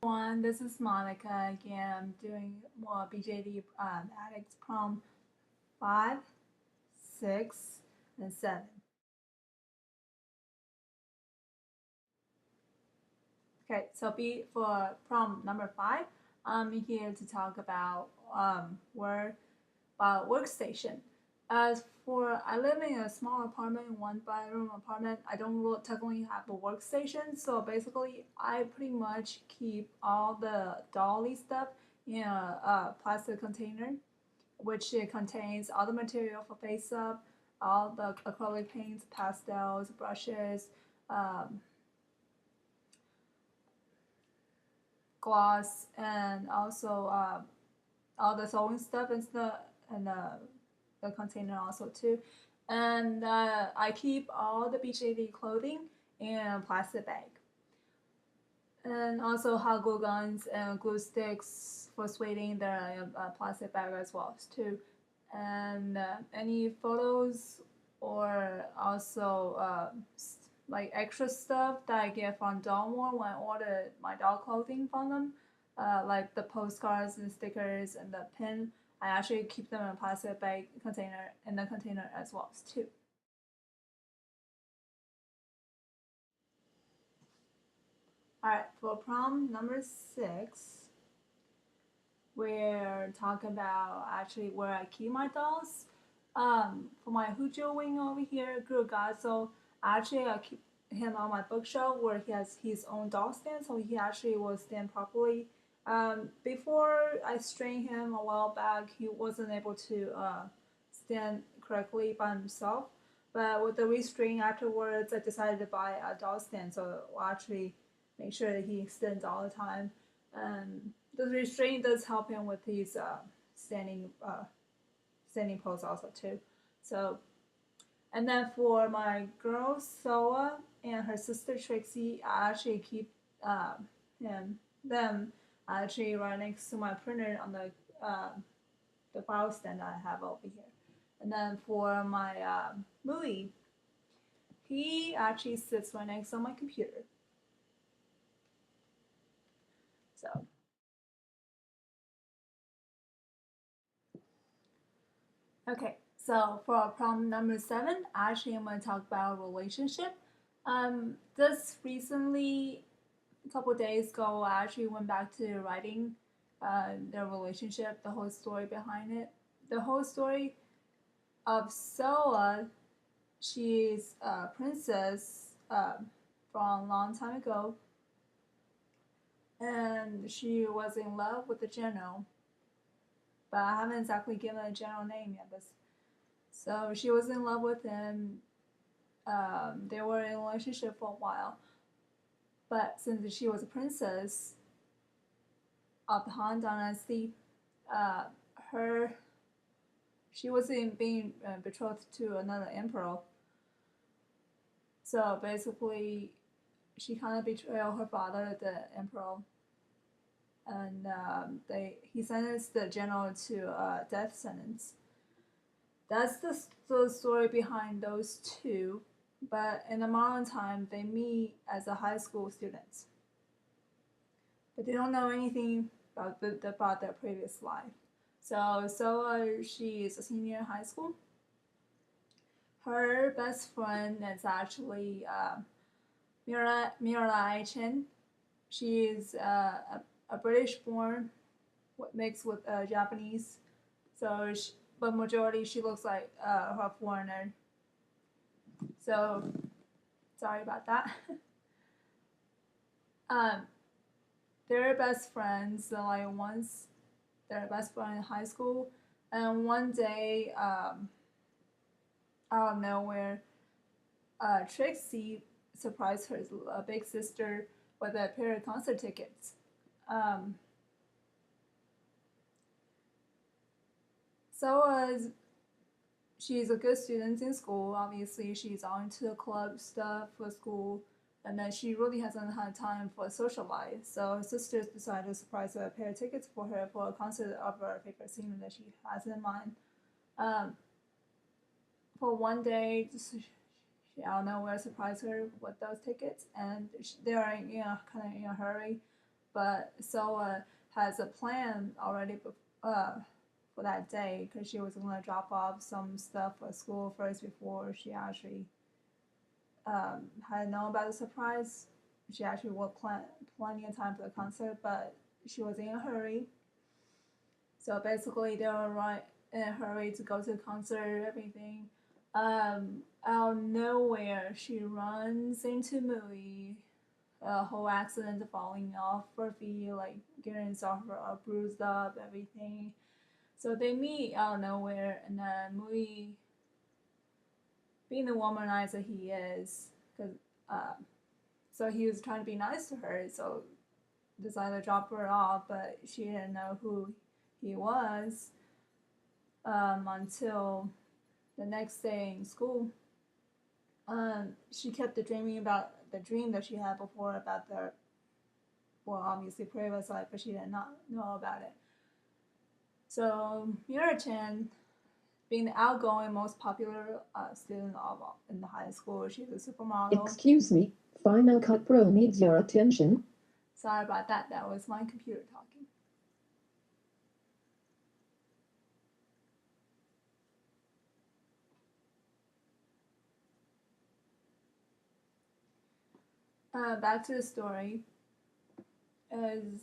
Everyone, this is Monica again. I'm doing more BJD addicts prom 5, 6, and 7. Okay, so for prom number 5, I'm here to talk about workstation. As for I live in a small apartment, one bedroom apartment. I don't really technically have a workstation, so basically I pretty much keep all the dolly stuff in a plastic container, which it contains all the material for face up, all the acrylic paints, pastels, brushes, um, gloss, and also all the sewing stuff and the container also too. And I keep all the BJD clothing in a plastic bag. And also hot glue guns and glue sticks for sweating, they're in a plastic bag as well too. And any photos or also like extra stuff that I get from Dolmore when I order my dog clothing from them, like the postcards and stickers and the pin. I actually keep them in a plastic bag container in the container as well too. All right, for prom number 6, we're talking about actually where I keep my dolls. For my Hujo wing over here, Grugazo, actually I keep him on my bookshelf where he has his own doll stand, so he actually will stand properly. Before I strained him a while back, he wasn't able to stand correctly by himself. But with the restraint afterwards, I decided to buy a doll stand, so we'll actually make sure that he stands all the time. And the restraint does help him with his standing pose also too. So, and then for my girl Soa and her sister Trixie, I actually keep him them actually right next to my printer on the file stand I have over here. And then for my Louis, he actually sits right next on my computer. So okay, so for problem number 7, actually I'm going to talk about relationship. This recently, a couple days ago, I actually went back to writing the relationship, the whole story behind it. The whole story of Soa, she's a princess from a long time ago, and she was in love with the general, but I haven't exactly given a general name yet. But so she was in love with him. They were in a relationship for a while, but since she was a princess of the Han Dynasty, uh, her she was being betrothed to another emperor. So basically, she kind of betrayed her father, the emperor, and he sentenced the general to a death sentence. That's the story behind those two. But in the modern time, they meet as a high school students, but they don't know anything about their previous life. So she is a senior in high school. Her best friend is actually Mirai Chen. She is a British born mixed with Japanese. So, but majority she looks like a foreigner. So sorry about that. um, they're best friends. So like once they're best friend in high school, and one day out of nowhere, Trixie surprised her big sister with a pair of concert tickets. Um, so she's a good student in school. Obviously, she's on to the club stuff for school, and then she really hasn't had time for a social life. So her sisters decided to surprise her a pair of tickets for her for a concert of her favorite singer that she has in mind. Um, for one day, just she out of nowhere surprised her with those tickets, and they are kind of in a hurry. but Soa has a plan already for that day because she was going to drop off some stuff for school first before she actually had known about the surprise. She actually would plan plenty of time for the concert, but she was in a hurry. So basically, they were right in a hurry to go to the concert, everything. Out of nowhere, she runs into Mui. A whole accident, falling off her feet, like getting herself bruised up, everything. So they meet out of nowhere, and then Mui, being the womanizer he is, because so he was trying to be nice to her, so decided to drop her off, but she didn't know who he was until the next day in school. She kept dreaming about the dream that she had before about the, well, obviously previous life, but she did not know about it. So Mira-chan, being the outgoing, most popular student in the high school, she's a supermodel. Excuse me, Final Cut Pro needs your attention. Sorry about that. That was my computer talking. Back to the story. Is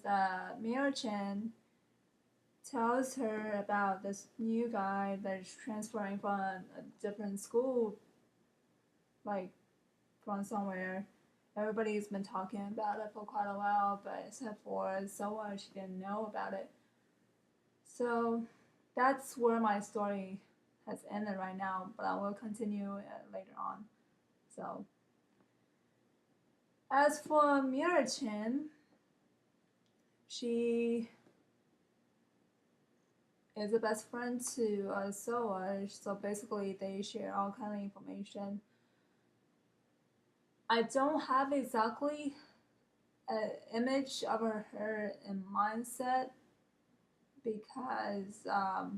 Mira-chan tells her about this new guy that's transferring from a different school, like from somewhere. Everybody's been talking about it for quite a while, but except for Soa, she didn't know about it. So that's where my story has ended right now, but I will continue later on. So as for Mira-chan, she is a best friend to Soa, so basically they share all kind of information. I don't have exactly an image of her in mindset because I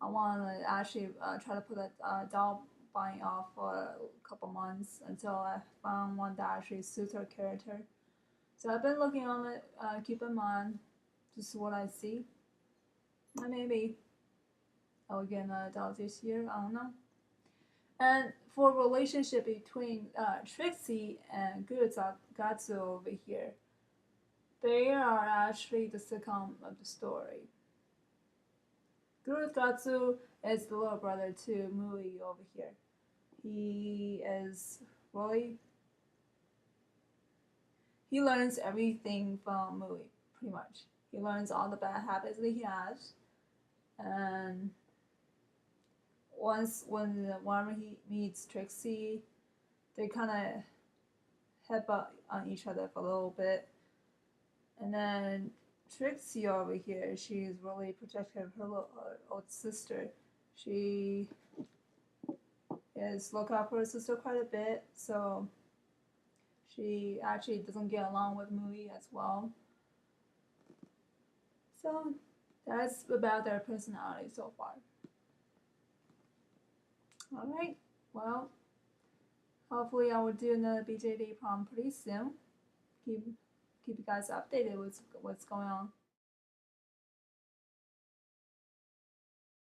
want to actually try to put a doll buying off for a couple months until I found one that actually suits her character. So I've been looking on it, keep in mind just what I see. Maybe I will get another doll this year, I don't know. And for relationship between Trixie and Gatsu over here, they are actually the sitcom of the story. Gatsu is the little brother to Mui over here. He is really, he learns everything from Mui, pretty much. He learns all the bad habits that he has, and whenever he meets Trixie, they kind of headbutt on each other for a little bit, and then Trixie over here, she's really protective of her old sister. She is look out for her sister quite a bit, so she actually doesn't get along with Mui as well. So that's about their personality so far. Alright, well, hopefully I will do another BJD prom pretty soon. Keep you guys updated with what's going on.